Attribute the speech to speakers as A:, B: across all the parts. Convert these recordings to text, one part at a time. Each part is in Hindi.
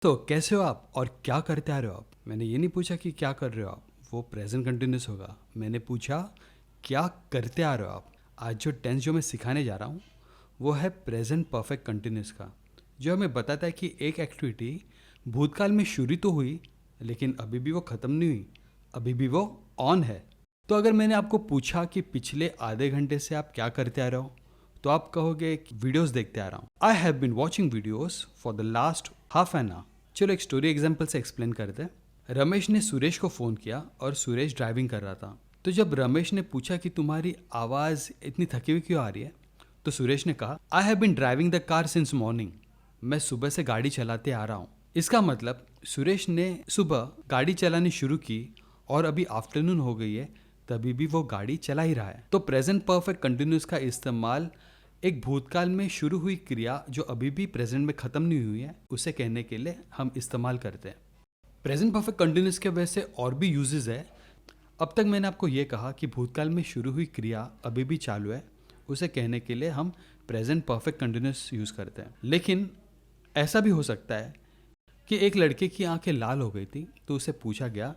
A: तो कैसे हो आप और क्या करते आ रहे हो आप? मैंने ये नहीं पूछा कि क्या कर रहे हो आप, वो प्रेजेंट कंटिन्यूस होगा। मैंने पूछा क्या करते आ रहे हो आप। आज जो टेंस जो मैं सिखाने जा रहा हूँ वो है प्रेजेंट परफेक्ट कंटिन्यूस का, जो हमें बताता है कि एक एक्टिविटी भूतकाल में शुरू तो हुई लेकिन अभी भी वो ख़त्म नहीं हुई, अभी भी वो ऑन है। तो अगर मैंने आपको पूछा कि पिछले आधे घंटे से आप क्या करते आ रहे हो, तो आप कहोगे कि वीडियोस देखते आ रहा हूँ। I have been watching videos for the last half an hour. चलो एक स्टोरी एग्जाम्पल से एक्सप्लेन करते हैं। रमेश ने सुरेश को फ़ोन किया और सुरेश ड्राइविंग कर रहा था। तो जब रमेश ने पूछा कि तुम्हारी आवाज़ इतनी थकी हुई क्यों आ रही है, तो सुरेश ने कहा I have been driving the car since morning. मैं सुबह से गाड़ी चलाते आ रहा हूँ। इसका मतलब सुरेश ने सुबह गाड़ी चलानी शुरू की और अभी आफ्टरनून हो गई है, तभी भी वो गाड़ी चला ही रहा है। तो प्रेजेंट परफेक्ट कंटिन्यूस का इस्तेमाल एक भूतकाल में शुरू हुई क्रिया जो अभी भी प्रेजेंट में ख़त्म नहीं हुई है उसे कहने के लिए हम इस्तेमाल करते हैं। प्रेजेंट परफेक्ट कंटिन्यूस के वजह से और भी यूजेस है। अब तक मैंने आपको ये कहा कि भूतकाल में शुरू हुई क्रिया अभी भी चालू है, उसे कहने के लिए हम प्रेजेंट परफेक्ट कंटिन्यूस यूज़ करते हैं। लेकिन ऐसा भी हो सकता है कि एक लड़के की आंखें लाल हो गई थी, तो उसे पूछा गया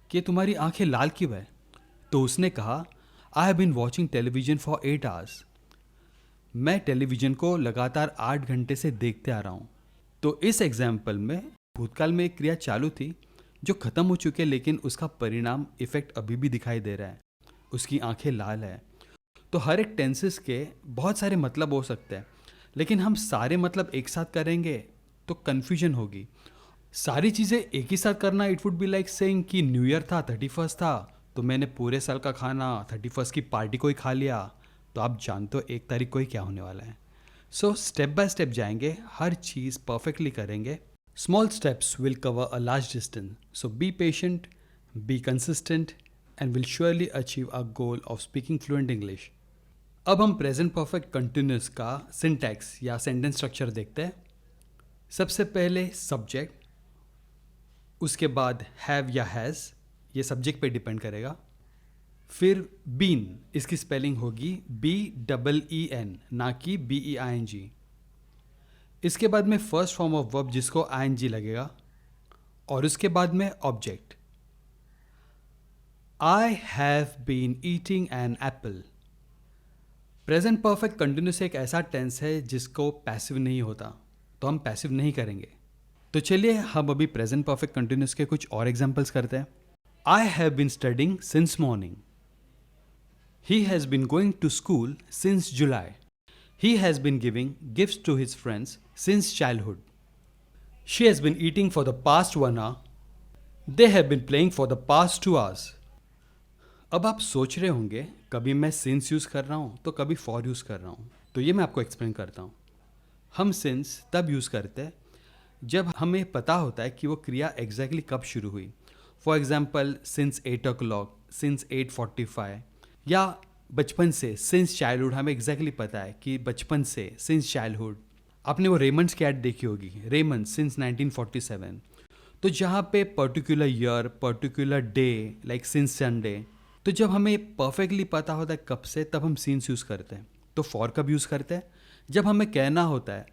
A: कि तुम्हारी आंखें लाल क्यों है। तो उसने कहा I have been watching television for 8 hours. मैं टेलीविज़न को लगातार 8 घंटे से देखते आ रहा हूँ। तो इस एग्जाम्पल में भूतकाल में एक क्रिया चालू थी जो ख़त्म हो चुकी है, लेकिन उसका परिणाम इफ़ेक्ट अभी भी दिखाई दे रहा है। उसकी आंखें लाल है। तो हर एक टेंसेस के बहुत सारे मतलब हो सकते हैं, लेकिन हम सारे मतलब एक साथ करेंगे तो कन्फ्यूजन होगी। सारी चीज़ें एक ही साथ करना, it would be like saying कि न्यू ईयर था, 31st था, तो मैंने पूरे साल का खाना 31st की पार्टी को ही खा लिया। तो आप जानते हो 1 तारीख को ही क्या होने वाला है। सो स्टेप बाय स्टेप जाएंगे, हर चीज़ परफेक्टली करेंगे। Small steps will cover a large distance, so be patient, be consistent and will surely achieve a goal of speaking fluent English. अब हम प्रेजेंट परफेक्ट कंटिन्यूस का सिंटैक्स या सेंटेंस स्ट्रक्चर देखते हैं। सबसे पहले सब्जेक्ट, उसके बाद हैव या हैज़, ये सब्जेक्ट पे डिपेंड करेगा। फिर बीन, इसकी स्पेलिंग होगी BEEN, ना कि BEING। इसके बाद में फर्स्ट फॉर्म ऑफ वर्ब जिसको ING लगेगा, और उसके बाद में object. I have been eating an apple. Present perfect continuous एक ऐसा टेंस है जिसको पैसिव नहीं होता, तो हम पैसिव नहीं करेंगे। तो चलिए हम अभी प्रेजेंट परफेक्ट कंटिन्यूस के कुछ और एग्जांपल्स करते हैं। I have been studying since morning. He has been going to school since July. He has been giving gifts to his friends since childhood. She has been eating for the past 1 hour. They have been playing for the past 2 hours. अब आप सोच रहे होंगे कभी मैं since यूज़ कर रहा हूँ तो कभी for यूज़ कर रहा हूँ, तो ये मैं आपको एक्सप्लेन करता हूँ। हम since तब यूज़ करते हैं जब हमें पता होता है कि वो क्रिया एग्जैक्टली कब शुरू हुई। For example since 8 o'clock, since 8:45, या बचपन से सिंस चाइल्डहुड। हमें एग्जैक्टली पता है कि बचपन से सिंस चाइल्डहुड। आपने वो रेमंड्स की ऐड देखी होगी, रेमंड सिंस 1947। तो जहाँ पे particular year, particular day, like since Sunday, तो जब हमें परफेक्टली पता होता है कब से, तब हम सिंस यूज़ करते हैं। तो फॉर कब यूज़ करते हैं, जब हमें कहना होता है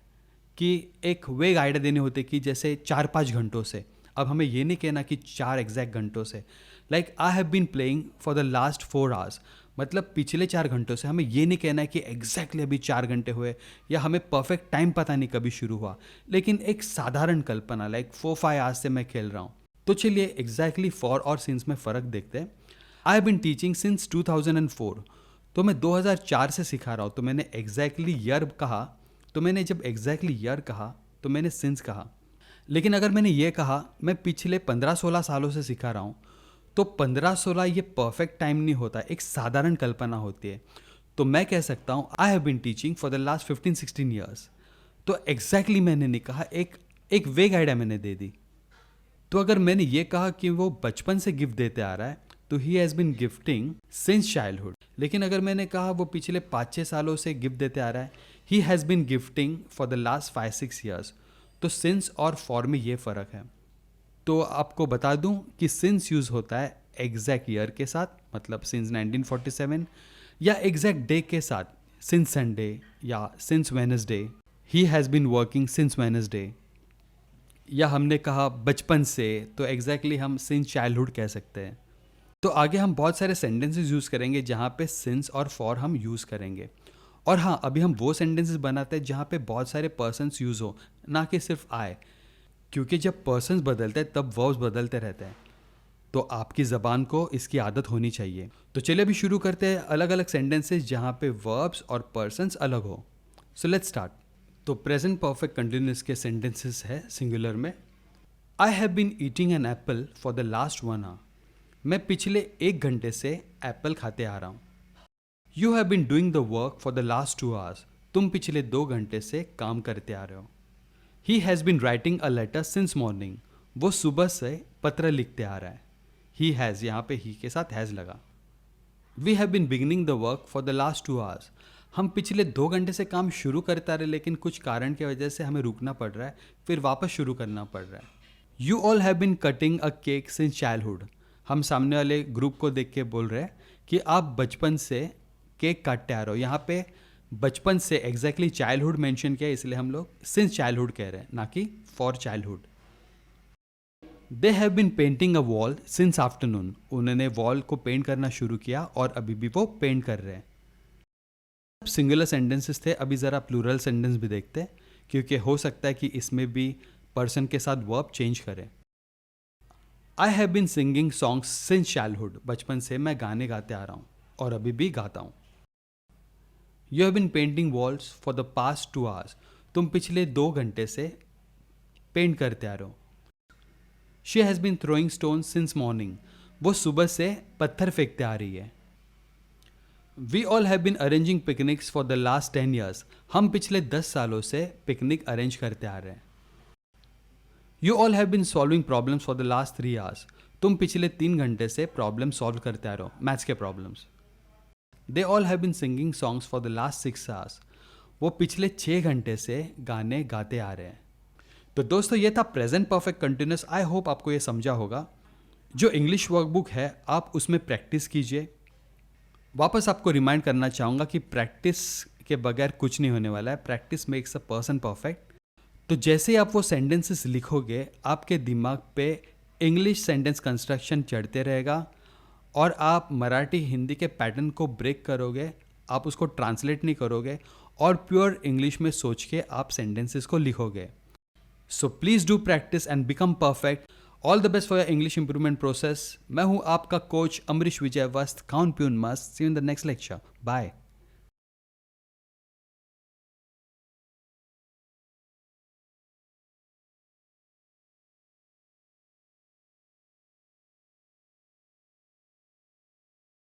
A: कि एक वेग आइडिया देने होते कि जैसे 4-5 घंटों से। अब हमें ये नहीं कहना कि 4 एग्जैक्ट घंटों से। Like I have been playing for the last 4 hours, मतलब पिछले 4 घंटों से। हमें ये नहीं कहना है कि एग्जैक्टली अभी 4 घंटे हुए, या हमें परफेक्ट टाइम पता नहीं कभी शुरू हुआ, लेकिन एक साधारण कल्पना लाइक 4-5 आवर्स से मैं खेल रहा हूँ। तो चलिए एग्जैक्टली फॉर और सिंस में फ़र्क देखते हैं। I have been teaching since 2004। तो मैं 2004 से सिखा रहा हूँ, तो मैंने एग्जैक्टली ईयर कहा। तो मैंने जब एग्जैक्टली ईयर कहा तो मैंने सिंस कहा। लेकिन अगर मैंने ये कहा मैं पिछले 15-16 सालों से सिखा रहा हूँ, तो 15-16 ये परफेक्ट टाइम नहीं होता, एक साधारण कल्पना होती है। तो मैं कह सकता हूँ I have been teaching for the last 15-16 years. तो एग्जैक्टली मैंने नहीं कहा, एक वेग आइडिया मैंने दे दी। तो अगर मैंने ये कहा कि वो बचपन से गिफ्ट देते आ रहा है, तो he has been gifting since childhood. लेकिन अगर मैंने कहा वो पिछले 5-6 सालों से गिफ्ट देते आ रहा है, he has been gifting for the last 5-6 years. तो सिंस और फॉर में ये फ़र्क है। तो आपको बता दूं कि सिंस यूज़ होता है एग्जैक्ट ईयर के साथ, मतलब सिंस 1947, या एग्जैक्ट डे के साथ, सिंस संडे या since Wednesday. He has been working since Wednesday. या हमने कहा बचपन से, तो एग्जैक्टली हम सिंस चाइल्डहुड कह सकते हैं। तो आगे हम बहुत सारे सेंटेंसेस यूज़ करेंगे जहाँ पे सिंस और फॉर हम यूज़ करेंगे। और हाँ, अभी हम वो सेंटेंसेस बनाते हैं जहाँ पे बहुत सारे पर्सन्स यूज़ हो, ना कि सिर्फ आए, क्योंकि जब पर्सन्स बदलते हैं तब वर्ब्स बदलते रहते हैं। तो आपकी ज़बान को इसकी आदत होनी चाहिए। तो चलिए अभी शुरू करते हैं अलग अलग सेंटेंसेस जहाँ पे वर्ब्स और पर्सन्स अलग हो। So let's start. तो प्रेजेंट परफेक्ट कंटिन्यूस के सेंटेंसेस है सिंगुलर में। I have been eating an apple for the last 1 hour. मैं पिछले 1 घंटे से एप्पल खाते आ रहा हूँ। You have been doing the work for the last 2 hours. तुम पिछले 2 घंटे से काम करते आ रहे हो। He has been writing a letter since morning. वो सुबह से पत्र लिखते आ रहा है। ही हैज़, यहाँ पे ही के साथ हैज़ लगा। We have been beginning the work for the last 2 hours. हम पिछले 2 घंटे से काम शुरू करते आ रहे, लेकिन कुछ कारण की वजह से हमें रुकना पड़ रहा है, फिर वापस शुरू करना पड़ रहा है। You all have been cutting a cake since childhood. हम सामने वाले ग्रुप को देख के बोल रहे हैं कि आप बचपन से केक काटते आ रहे हो। यहाँ पे बचपन से एग्जैक्टली चाइल्डहुड मेंशन किया, इसलिए हम लोग सिंस चाइल्डहुड कह रहे हैं, ना कि for childhood. They have been painting a wall since afternoon. उन्होंने वॉल को पेंट करना शुरू किया और अभी भी वो पेंट कर रहे हैं। सिंगुलर सेंटेंसेस थे, अभी ज़रा प्लूरल सेंटेंस भी देखते हैं, क्योंकि हो सकता है कि इसमें भी पर्सन के साथ वर्ब चेंज करें। I have been singing songs since childhood. बचपन से मैं गाने गाते आ रहा हूँ और अभी भी गाता हूँ। You have been painting walls for the past 2 hours. तुम पिछले 2 घंटे से पेंट करते आ रहे हो। She has been throwing stone since morning. वो सुबह से पत्थर फेंकते आ रही है। We all have been arranging picnics for the last 10 years. हम पिछले 10 सालों से पिकनिक अरेंज करते आ रहे हैं। You all have bin solving problems for the last 3 hours. तुम पिछले 3 घंटे से प्रॉब्लम सॉल्व करते आ रहे हो, मैथ्स के problems. They all have bin singing songs for the last 6 hours. वो पिछले 6 घंटे से गाने गाते आ रहे हैं। तो दोस्तों, ये था present perfect continuous. I hope आपको ये समझा होगा। जो इंग्लिश वर्कबुक है आप उसमें प्रैक्टिस कीजिए। वापस आपको रिमाइंड करना चाहूँगा कि प्रैक्टिस के बगैर कुछ नहीं होने वाला है। Practice makes a person perfect. तो जैसे ही आप वो सेंटेंसेस लिखोगे, आपके दिमाग पे इंग्लिश सेंटेंस कंस्ट्रक्शन चढ़ते रहेगा और आप मराठी हिंदी के पैटर्न को ब्रेक करोगे। आप उसको ट्रांसलेट नहीं करोगे और प्योर इंग्लिश में सोच के आप सेंटेंसेस को लिखोगे। So please do practice and become perfect. All the best for your English improvement process. मैं हूँ आपका कोच अमरीश विजय वस्त, काउंट प्यून मस्त। See you in the next lecture. Bye.